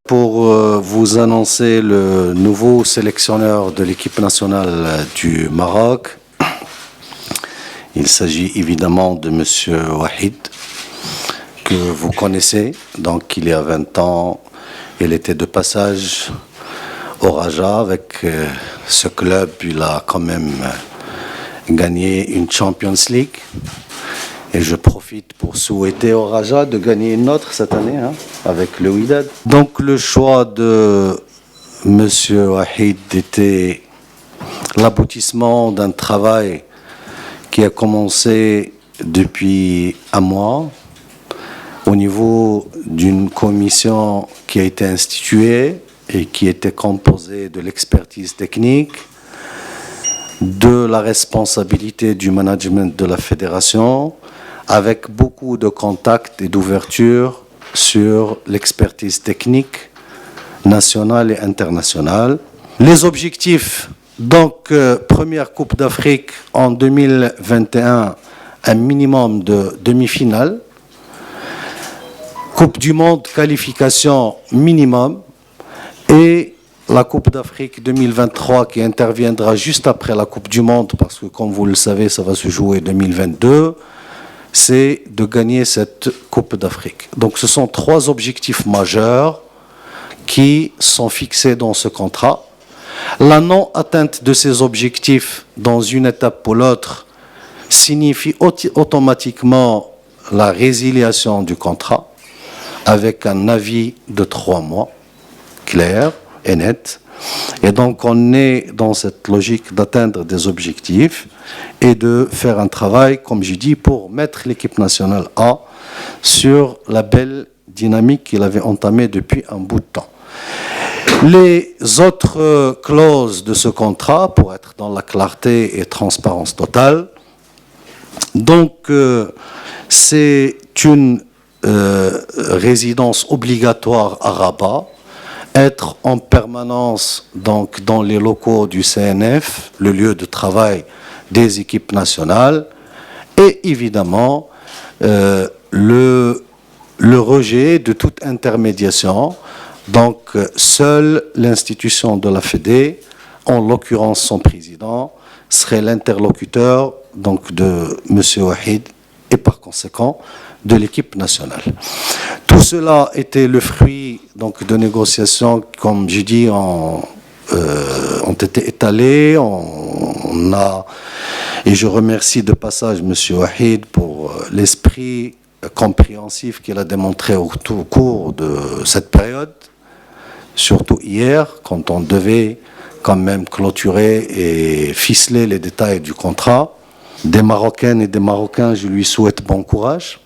pour vous annoncer le nouveau sélectionneur de l'équipe nationale du Maroc. Il s'agit évidemment de M. Wahid, que vous connaissez. Donc, il y a 20 ans, il était de passage au Raja. Avec ce club, il a quand même gagné une Champions League. Et je profite pour souhaiter au Raja de gagner une autre cette année, avec le Wydad. Donc, le choix de M. Wahid était l'aboutissement d'un travail qui a commencé depuis un mois au niveau d'une commission qui a été instituée et qui était composée de l'expertise technique, de la responsabilité du management de la fédération, avec beaucoup de contacts et d'ouverture sur l'expertise technique nationale et internationale. Les objectifs, donc, première Coupe d'Afrique en 2021, un minimum de demi-finale. Coupe du Monde, qualification minimum. Et la Coupe d'Afrique 2023 qui interviendra juste après la Coupe du Monde, parce que comme vous le savez, ça va se jouer 2022, c'est de gagner cette Coupe d'Afrique. Donc ce sont 3 objectifs majeurs qui sont fixés dans ce contrat. La non-atteinte de ces objectifs dans une étape ou l'autre signifie automatiquement la résiliation du contrat avec un avis de 3 mois, clair et net. Et donc on est dans cette logique d'atteindre des objectifs et de faire un travail, comme je dis, pour mettre l'équipe nationale A sur la belle dynamique qu'il avait entamée depuis un bout de temps. Les autres clauses de ce contrat, pour être dans la clarté et transparence totale, donc c'est une résidence obligatoire à Rabat, être en permanence donc dans les locaux du CNF, le lieu de travail des équipes nationales, et évidemment le rejet de toute intermédiation. Donc, seule l'institution de la Fédé, en l'occurrence son président, serait l'interlocuteur donc de M. Wahid et par conséquent de l'équipe nationale. Tout cela était le fruit donc de négociations, comme j'ai dit, ont été étalées. Et je remercie de passage M. Wahid pour l'esprit compréhensif qu'il a démontré au cours de cette période. Surtout hier, quand on devait quand même clôturer et ficeler les détails du contrat. Des Marocaines et des Marocains, je lui souhaite bon courage.